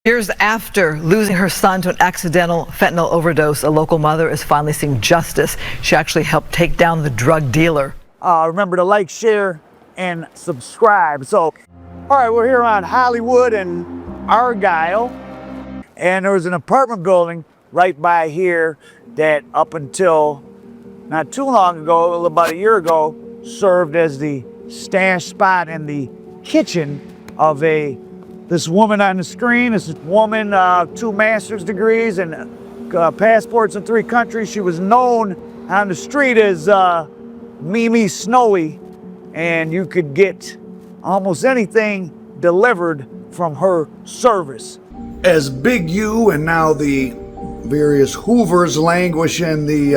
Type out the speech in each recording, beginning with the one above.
Years after losing her son to an accidental fentanyl overdose, a local mother is finally seeing justice. She actually helped take down the drug dealer. Remember to like, share, and subscribe. So, all right, we're here on Hollywood and Argyle, and there was an apartment building right by here that up until not too long ago, about a year ago, served as the stash spot and the kitchen of this woman on the screen. This woman, 2 master's degrees and passports in 3 countries. She was known on the street as Mimi Snowy, and you could get almost anything delivered from her service. As Big U and now the various Hoovers languish in the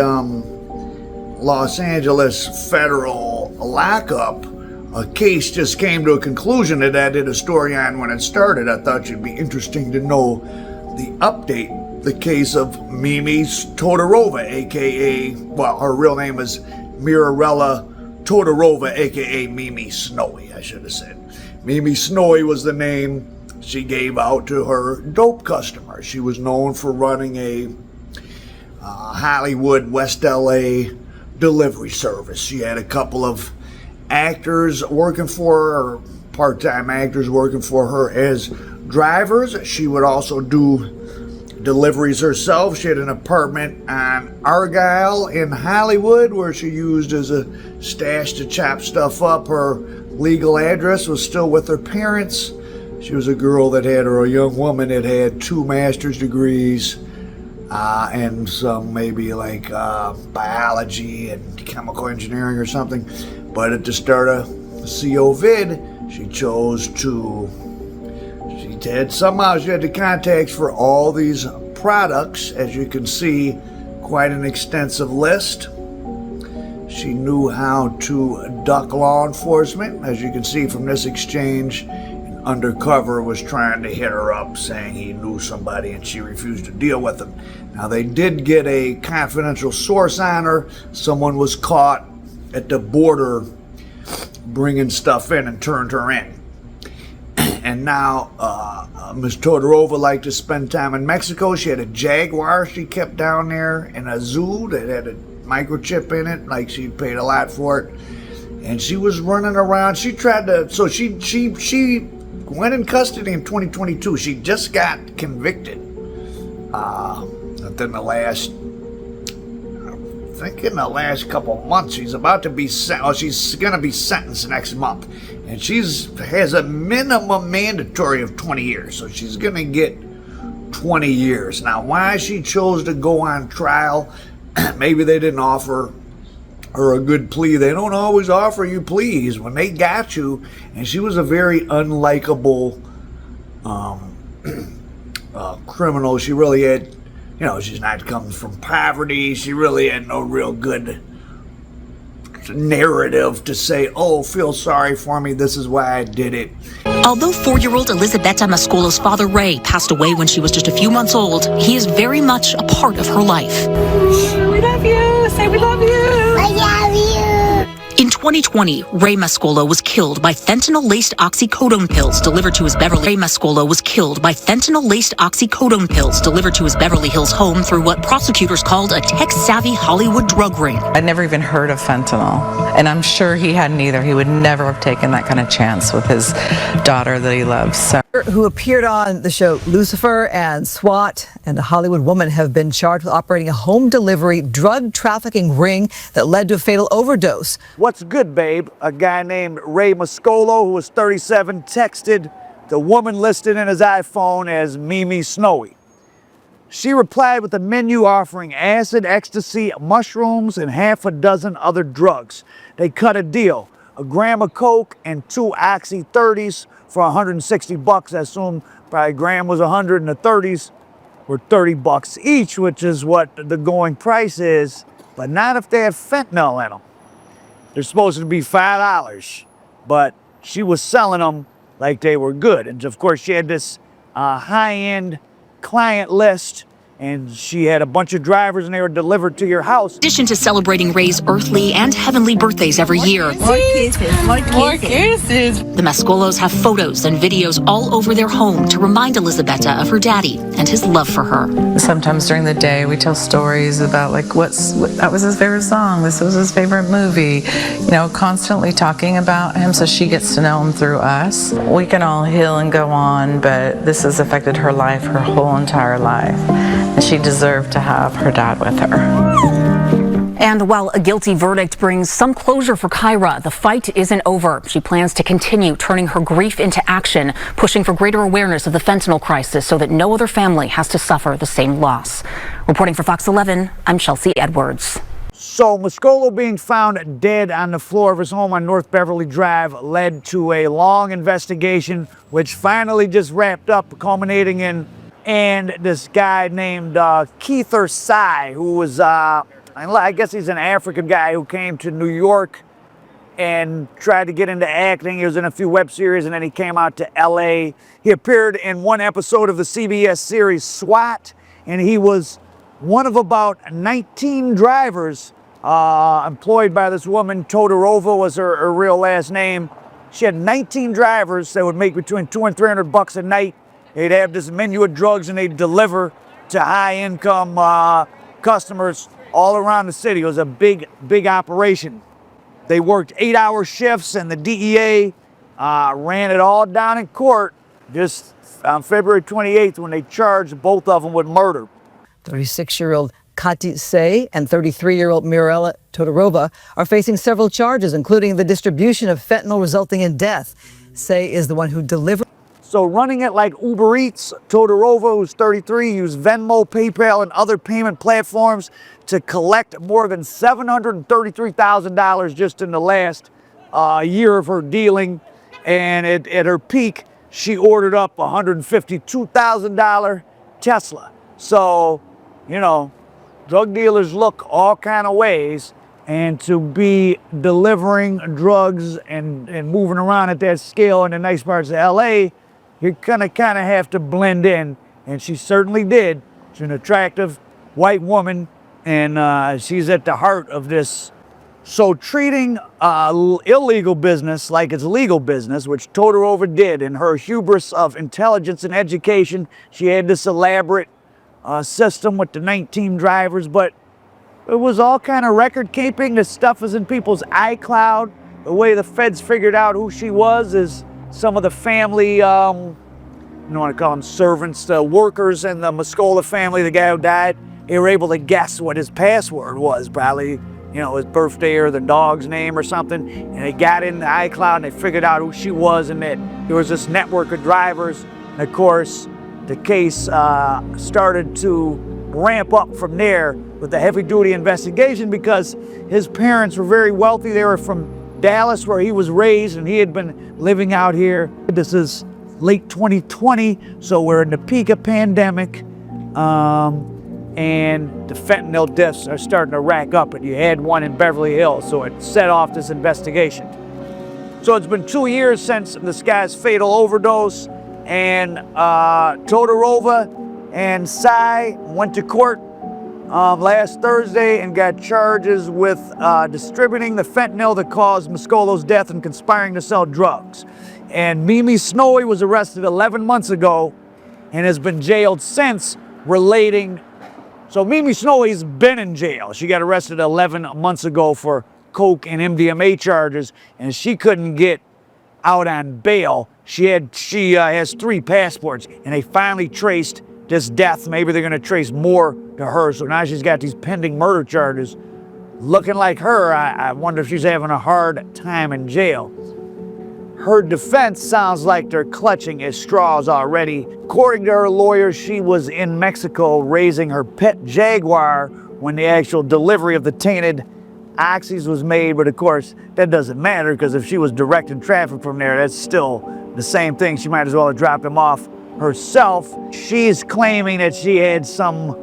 Los Angeles federal lockup, a case just came to a conclusion that I did a story on when it started. I thought it'd be interesting to know the update. The case of Mimi Todorova, aka, well, her real name is Mirela Todorova, aka Mimi Snowy, I should have said. Mimi Snowy was the name she gave out to her dope customers. She was known for running a Hollywood, West LA delivery service. She had a couple of actors working for her, or part-time actors working for her as drivers. She would also do deliveries herself. She had an apartment on Argyle in Hollywood where she used as a stash to chop stuff up. Her legal address was still with her parents. She was a girl that had, or a young woman that had 2 master's degrees and some maybe like biology and chemical engineering or something. But at the start of COVID, she chose to, she had the contacts for all these products. As you can see, quite an extensive list. She knew how to duck law enforcement. As you can see from this exchange, an undercover was trying to hit her up saying he knew somebody and she refused to deal with him. Now they did get a confidential source on her. Someone was caught at the border bringing stuff in and turned her in. And now Ms. Todorova liked to spend time in Mexico. She had a Jaguar she kept down there in a zoo that had a microchip in it, like she paid a lot for it. And she was running around. She tried to, so she went in custody in 2022. She just got convicted within the last, I think in the last couple of months. She's about to be she's going to be sentenced next month, and has a minimum mandatory of 20 years, so she's going to get 20 years. Now, why she chose to go on trial, maybe they didn't offer her a good plea. They don't always offer you pleas when they got you, and she was a very unlikable criminal. She really had, she's not coming from poverty. She really had no real good narrative to say, oh, feel sorry for me, this is why I did it. Although 4-year-old Elisabetta Mascolo's father, Ray, passed away when she was just a few months old, he is very much a part of her life. We love you. Say we love you. I love you. In 2020, Ray Mascolo was killed by fentanyl-laced oxycodone pills delivered to his Beverly Hills home through what prosecutors called a tech-savvy Hollywood drug ring. I'd never even heard of fentanyl, and I'm sure he hadn't either. He would never have taken that kind of chance with his daughter that he loves. So. Who appeared on the show Lucifer and SWAT and a Hollywood woman have been charged with operating a home delivery drug trafficking ring that led to a fatal overdose. What's good, babe? A guy named Ray Mascolo, who was 37, texted the woman listed in his iPhone as Mimi Snowy. She replied with a menu offering acid, ecstasy, mushrooms, and half a dozen other drugs. They cut a deal, a gram of coke and 2 Oxy 30s for $160. I assume probably a gram was 100 and the 30s were $30 each, which is what the going price is, but not if they have fentanyl in them. They're supposed to be $5, but she was selling them like they were good. And of course, she had this high-end client list, and she had a bunch of drivers and they were delivered to your house. In addition to celebrating Ray's earthly and heavenly birthdays every year, More kisses. the Mascolos have photos and videos all over their home to remind Elisabetta of her daddy and his love for her. Sometimes during the day we tell stories about like what that was his favorite song, this was his favorite movie, you know, constantly talking about him so she gets to know him through us. We can all heal and go on, but this has affected her life, her whole entire life. And she deserved to have her dad with her. And while a guilty verdict brings some closure for Kyra, the fight isn't over. She plans to continue turning her grief into action, pushing for greater awareness of the fentanyl crisis so that no other family has to suffer the same loss. Reporting for Fox 11, I'm Chelsea Edwards. So Mascolo being found dead on the floor of his home on North Beverly Drive led to a long investigation, which finally just wrapped up, culminating in this guy named Keither Sy, who was, I guess he's an African guy who came to New York and tried to get into acting. He was in a few web series and then he came out to LA. He appeared in one episode of the CBS series SWAT, and he was one of about 19 drivers employed by this woman. Todorova was her real last name. She had 19 drivers that would make between $200 and $300 a night. They'd have this menu of drugs and they'd deliver to high-income customers all around the city. It was a big operation. They worked 8-hour shifts, and the DEA ran it all down in court just on February 28th when they charged both of them with murder. 36-year-old Kati Say and 33-year-old Mirela Todorova are facing several charges, including the distribution of fentanyl resulting in death. Say is the one who delivered. So running it like Uber Eats, Todorova, who's 33, used Venmo, PayPal, and other payment platforms to collect more than $733,000 just in the last year of her dealing. And at her peak, she ordered up a $152,000 Tesla. So, you know, drug dealers look all kind of ways, and to be delivering drugs and moving around at that scale in the nice parts of LA, you're gonna kind of have to blend in, and she certainly did. She's an attractive white woman, and she's at the heart of this. So treating illegal business like it's legal business, which Todorova did in her hubris of intelligence and education, she had this elaborate system with the 19 drivers, but it was all kind of record keeping. This stuff is in people's iCloud. The way the feds figured out who she was is some of the family, you don't want to call them servants, the workers in the Mascolo family, the guy who died, they were able to guess what his password was, probably, you know, his birthday or the dog's name or something. And they got in the iCloud and they figured out who she was, and that there was this network of drivers. And of course, the case started to ramp up from there with a heavy-duty investigation because his parents were very wealthy. They were from Dallas, where he was raised, and he had been living out here. This is late 2020, so we're in the peak of pandemic, and the fentanyl deaths are starting to rack up, and you had one in Beverly Hills, so it set off this investigation. So it's been 2 years since this guy's fatal overdose, and Todorova and Sy went to court last Thursday and got charges with distributing the fentanyl that caused Mascolo's death and conspiring to sell drugs. And Mimi Snowy was arrested 11 months ago and has been jailed since, relating. So Mimi Snowy's been in jail. She got arrested 11 months ago for coke and MDMA charges, and she couldn't get out on bail. She has 3 passports, and they finally traced this death. Maybe they're going to trace more to her. So now she's got these pending murder charges. Looking like her, I wonder if she's having a hard time in jail. Her defense sounds like they're clutching at straws already. According to her lawyer, she was in Mexico raising her pet jaguar when the actual delivery of the tainted oxys was made. But of course, that doesn't matter, because if she was directing traffic from there, that's still the same thing. She might as well have dropped him off herself. She's claiming that she had some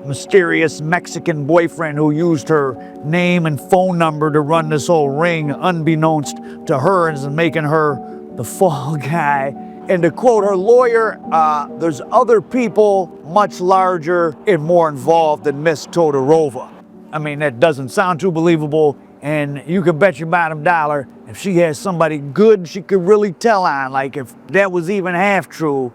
mysterious Mexican boyfriend who used her name and phone number to run this whole ring unbeknownst to her, and is making her the fall guy. And to quote her lawyer, there's other people much larger and more involved than Miss Todorova. I mean, that doesn't sound too believable, and you can bet your bottom dollar if she has somebody good she could really tell on, like if that was even half true,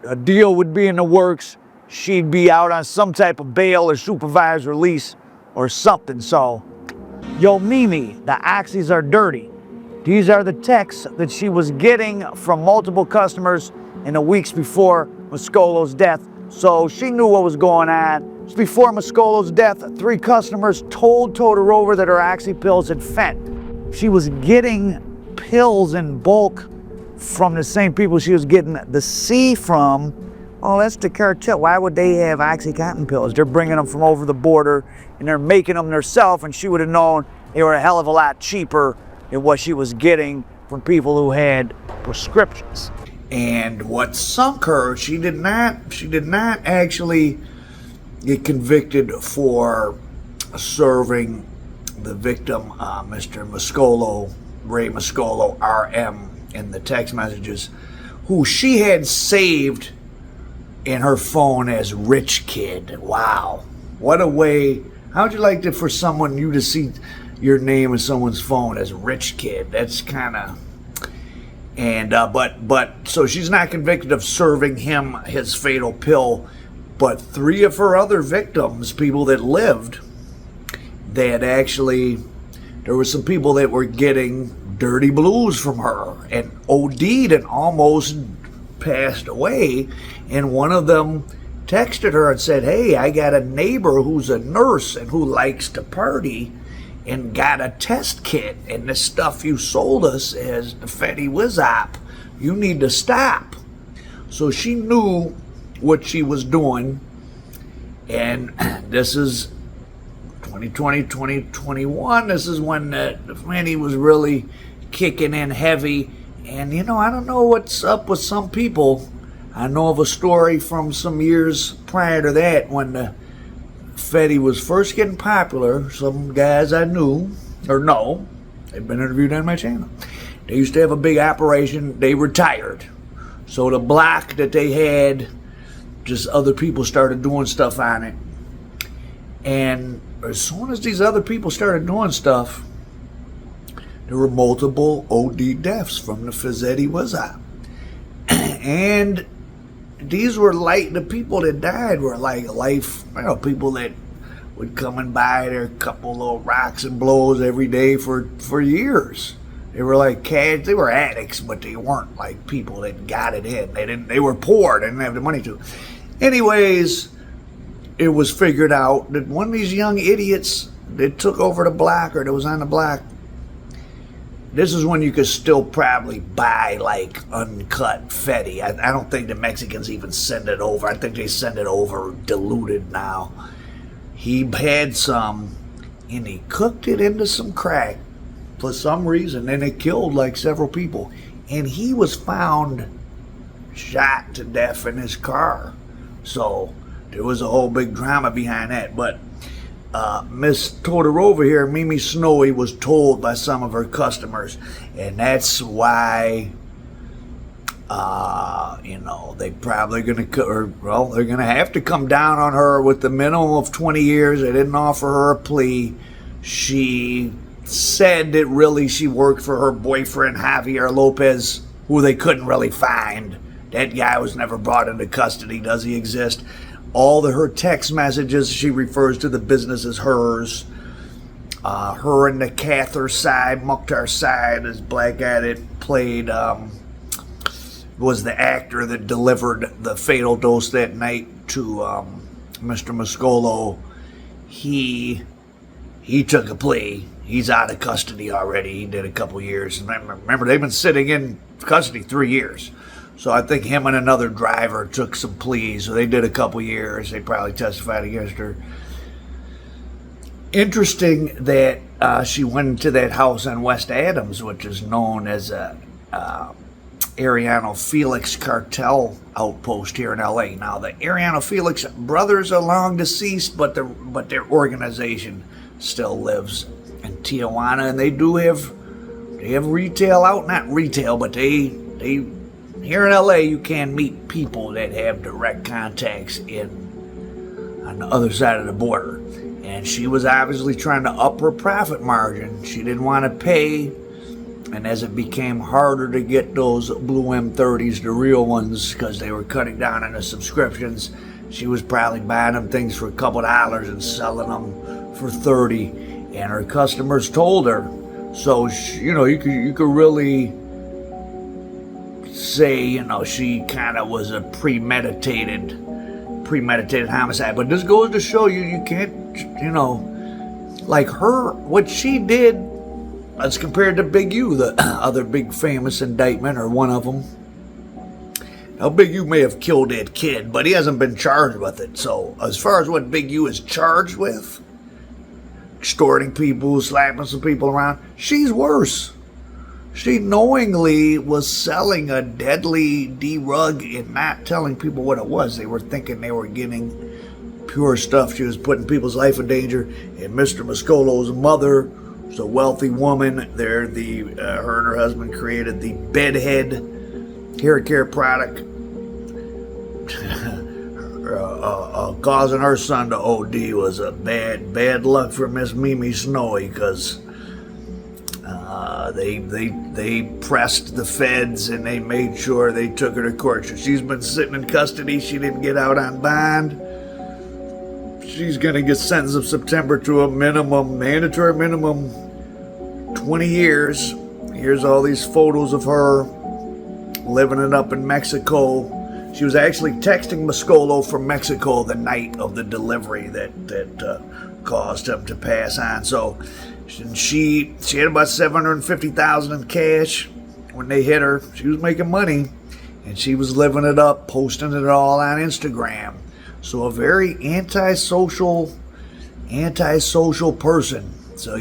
a deal would be in the works. She'd be out on some type of bail or supervised release or something. So, yo, Mimi, the oxys are dirty. These are the texts that she was getting from multiple customers in the weeks before Mascolo's death. So she knew what was going on. Just before Mascolo's death, 3 customers told Todorova that her oxy pills had fent. She was getting pills in bulk from the same people she was getting the C from. Oh, that's the cartel. Why would they have OxyContin pills? They're bringing them from over the border and they're making them themselves, and she would have known they were a hell of a lot cheaper than what she was getting from people who had prescriptions. And what sunk her, she did not actually get convicted for serving the victim, Mr. Mascolo, Ray Mascolo, RM, in the text messages, who she had saved in her phone as Rich Kid. Wow. What a way. How would you like to, for someone, you to see your name in someone's phone as Rich Kid? That's kind of... And, but, so she's not convicted of serving him his fatal pill, but 3 of her other victims, people that lived, they had actually, there were some people that were getting dirty blues from her and OD'd and almost passed away. And one of them texted her and said, hey, I got a neighbor who's a nurse and who likes to party and got a test kit, and the stuff you sold us is the Fetty Wizop. You need to stop. So she knew what she was doing, and this is 2020, 2021. This is when the Fetty was really kicking in heavy. And you know, I don't know what's up with some people. I know of a story from some years prior to that when the Fetty was first getting popular. Some guys I knew, or know, they've been interviewed on my channel. They used to have a big operation. They retired. So the block that they had, just other people started doing stuff on it. And as soon as these other people started doing stuff, there were multiple OD deaths from the Fetty Wizop. And these were like, the people that died were like life, you know, people that would come and buy their couple little rocks and blows every day for years. They were like kids, they were addicts, but they weren't like people that got it in. They were poor, they didn't have the money to. Anyways, it was figured out that one of these young idiots that took over the block, or that was on the block, this is when you could still probably buy like uncut Fetty. I don't think the Mexicans even send it over. I think they send it over diluted now. He had some and he cooked it into some crack for some reason, and it killed like several people. And he was found shot to death in his car. So there was a whole big drama behind that. But Miss Todorova here, Mimi Snowy, was told by some of her customers, and that's why, you know, they probably they're gonna have to come down on her with the minimum of 20 years. They didn't offer her a plea. She said that really she worked for her boyfriend Javier Lopez, who they couldn't really find. That guy was never brought into custody. Does he exist? All her text messages, she refers to the business as hers. Her and the Cather side, Mukhtar side, this black guy that played, was the actor that delivered the fatal dose that night to Mr. Mascolo. He took a plea. He's out of custody already. He did a couple years. Remember, they've been sitting in custody 3 years. So I think him and another driver took some pleas. So they did a couple years. They probably testified against her. Interesting that she went into that house on West Adams, which is known as a Arellano Felix cartel outpost here in LA. Now the Arellano Felix brothers are long deceased, but their organization still lives in Tijuana, and they have retail out, not retail, but they here in LA, you can meet people that have direct contacts on the other side of the border. And she was obviously trying to up her profit margin. She didn't want to pay. And as it became harder to get those blue M30s, the real ones, because they were cutting down on the subscriptions, she was probably buying them things for a couple dollars and selling them for 30. And her customers told her. So, you could really say, she kind of was a premeditated homicide. But this goes to show you can't, like her, what she did as compared to Big U, the other big famous indictment, or one of them. Now, Big U may have killed that kid, but he hasn't been charged with it. So, as far as what Big U is charged with, extorting people, slapping some people around, she's worse. She knowingly was selling a deadly D-rug and not telling people what it was. They were thinking they were getting pure stuff. She was putting people's life in danger. And Mr. Mascolo's mother was a wealthy woman. Her and her husband created the Bedhead hair care product, causing her son to OD. Was a bad luck for Miss Mimi Snowy, because they pressed the feds and they made sure they took her to court. She's been sitting in custody. She didn't get out on bond. She's going to get sentenced in September to a mandatory minimum 20 years. Here's all these photos of her living it up in Mexico. She was actually texting Mascolo from Mexico the night of the delivery that caused him to pass on. So she had about $750,000 in cash when they hit her. She was making money, and she was living it up, posting it all on Instagram. So a very antisocial person. So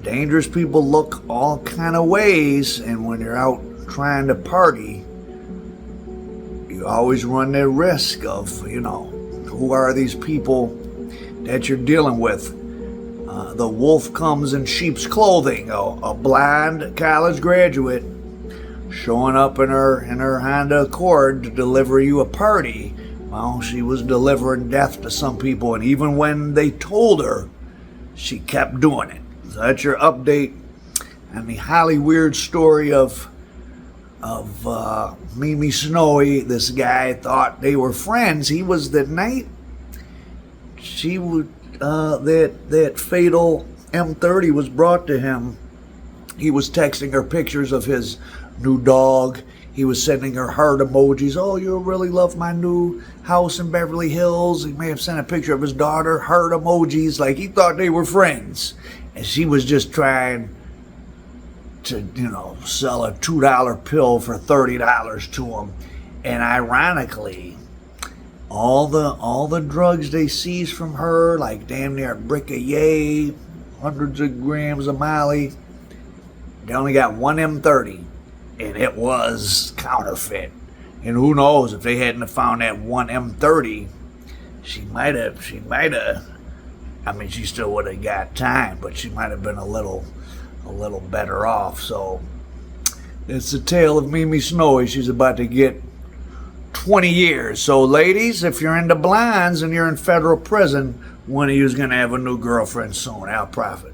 dangerous people look all kind of ways, and when you're out trying to party, you always run the risk of, who are these people that you're dealing with? The wolf comes in sheep's clothing. A blind college graduate showing up in her Honda Accord to deliver you a party. Well, she was delivering death to some people, and even when they told her, she kept doing it. So that's your update on the highly weird story of Mimi Snowy. This guy thought they were friends. He was the night she would that fatal M30 was brought to him. He was texting her pictures of his new dog. He was sending her heart emojis. Oh, you'll really love my new house in Beverly Hills. He may have sent a picture of his daughter, heart emojis, like he thought they were friends. And she was just trying to, sell a $2 pill for $30 to him. And ironically, all the drugs they seized from her, like damn near a brick of yay, hundreds of grams of Molly, they only got one M30, and it was counterfeit. And who knows, if they hadn't found that one M30, she might have, I mean, she still would have got time, but she might have been a little better off. So it's the tale of Mimi Snowy. She's about to get 20 years. So ladies, if you're into blinds and you're in federal prison, one of you is going to have a new girlfriend soon. Out profit.